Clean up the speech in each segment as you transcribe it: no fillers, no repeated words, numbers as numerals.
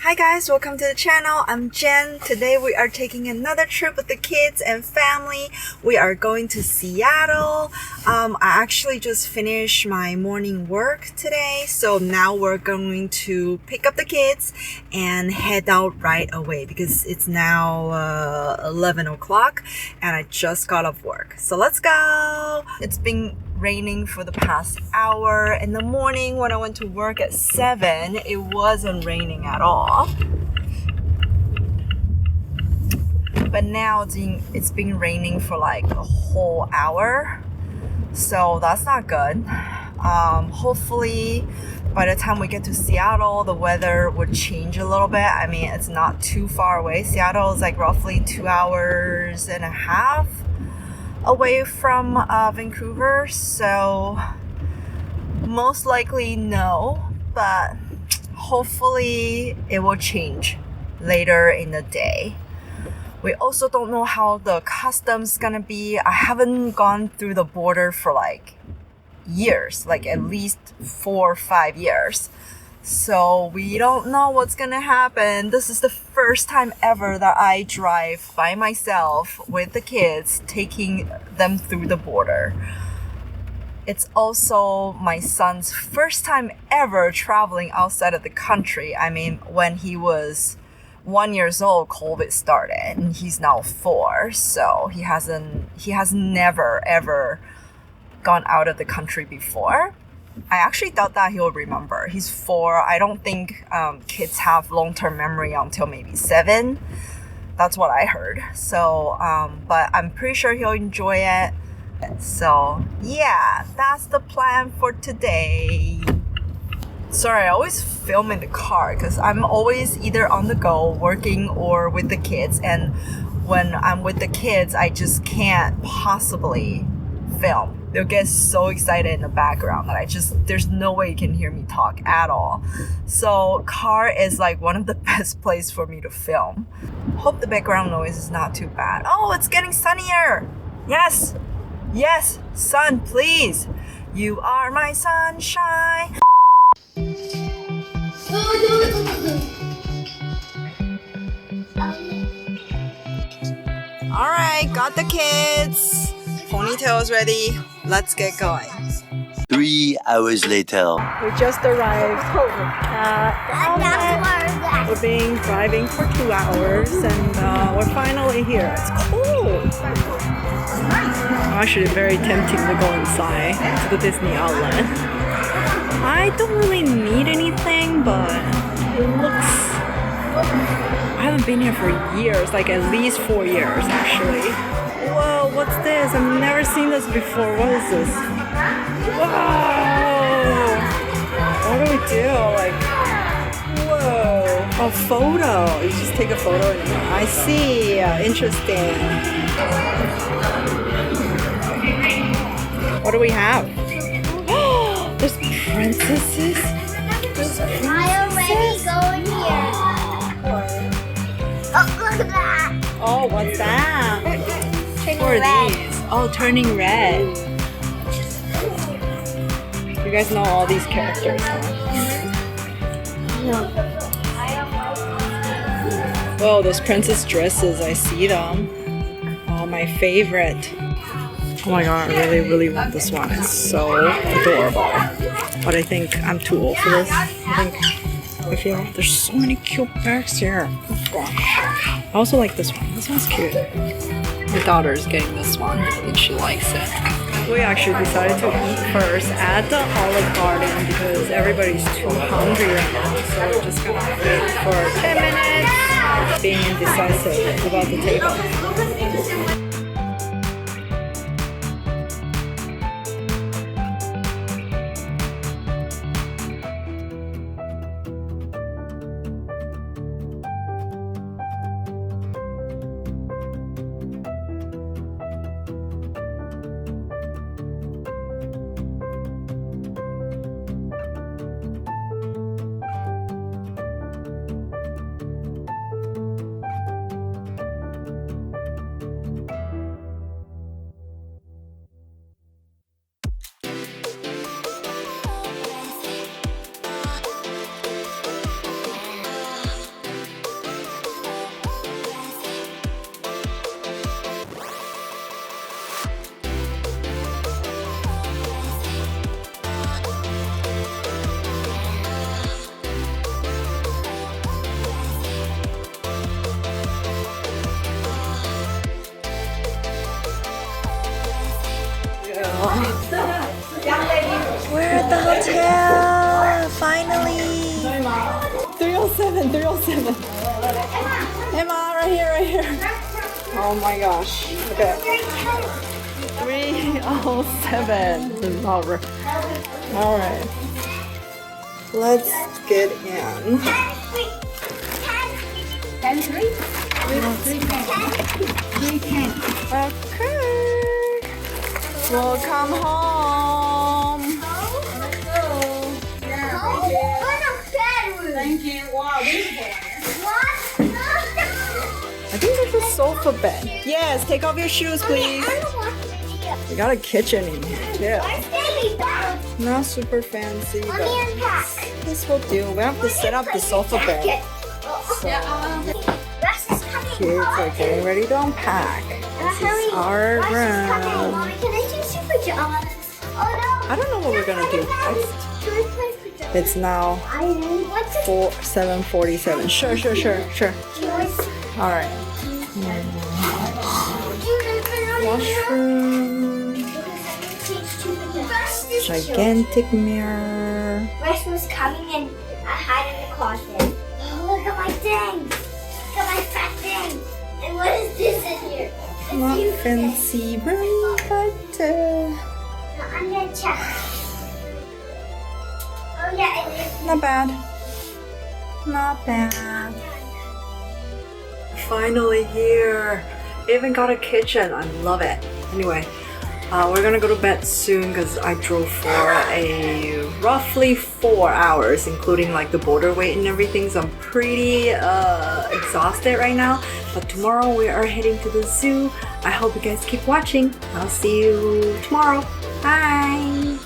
Hi guys, welcome to the channel. I'm Jen. Today we are taking another trip with the kids and family. We are going to Seattle. I actually just finished my morning work today, so now we're going to pick up the kids and head out right away because it's now 11 o'clock and I just got off work. So let's go! It's been raining for the past hour. In the morning when I went to work at 7, it wasn't raining at all. But now it's been raining for like a whole hour. So that's not good. Hopefully by the time we get to Seattle, the weather would change a little bit. I mean, it's not too far away. Seattle is like roughly 2 hours and a half away from Vancouver, so most likely no, but hopefully it will change later in the day. We also don't know how the customs gonna be. I haven't gone through the border for like years, like at least 4 or 5 years. So we don't know what's gonna happen. This is the first time ever that I drive by myself with the kids, taking them through the border. It's also my son's first time ever traveling outside of the country. I mean, when he was 1 year old, COVID started, and he's now 4, so he has never ever gone out of the country before. I actually thought that he'll remember. He's 4. I don't think kids have long-term memory until maybe 7. That's what I heard. So, but I'm pretty sure he'll enjoy it. So, yeah, that's the plan for today. Sorry, I always film in the car because I'm always either on the go, working, or with the kids. And when I'm with the kids, I just can't possibly film. They'll get so excited in the background that there's no way you can hear me talk at all. So car is like one of the best places for me to film. Hope the background noise is not too bad. Oh, it's getting sunnier. Yes, sun, please. You are my sunshine. All right, got the kids. Ponytail's ready. Let's get going. 3 hours later. We just arrived at We've been driving for 2 hours and we're finally here. It's cold. Actually, very tempting to go inside to the Disney outlet. I don't really need anything, but it looks... I haven't been here for years, like at least 4 years actually. Whoa, what's this? I've never seen this before. What is this? Whoa! What do we do? Like, whoa! A photo. You just take a photo and I see. Interesting. What do we have? Oh, there's princesses. I already go in here. Oh, look at that. Oh, what's that? What are these? Oh, turning red. You guys know all these characters, huh? Whoa, those princess dresses, I see them. Oh, my favorite. Oh my god, I really want this one. It's so adorable. But I think I'm too old for this. I feel there's so many cute bags here. Oh gosh. I also like this one. This one's cute. My daughter is getting this one. I think she likes it. We actually decided to eat first at the Olive Garden because everybody's too hungry right now. So we're just gonna wait for 10 minutes, being indecisive about the table. at the hotel. Finally. 307, 307. Emma, right here, right here. Oh my gosh. Okay. 307. Alright. Let's get in. 310. Okay. Welcome home. Thank you. Wow, what? I think there's a sofa bed. Yes, take off your shoes, please. We got a kitchen in here too. Not super fancy, but this will do. We have to set up the sofa bed. So, kids are getting ready to unpack. This is our room. I don't know what we're gonna do next. It's now 7:47. Sure. All right. Washroom. Gigantic mirror. Rush was coming and I hide in the closet. Oh, look at my thing. Look at my fat thing. And what is this in here? Not fancy room, but I'm gonna check. Oh yeah, it is. not bad. Not bad. Finally here. Even got a kitchen. I love it. Anyway, we're gonna go to bed soon because I drove for a roughly 4 hours, including like the border wait and everything. So I'm pretty exhausted right now. But tomorrow we are heading to the zoo. I hope you guys keep watching. I'll see you tomorrow. Bye.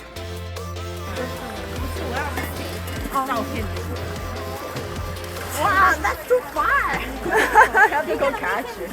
Wow, that's too far. I have to go catch it.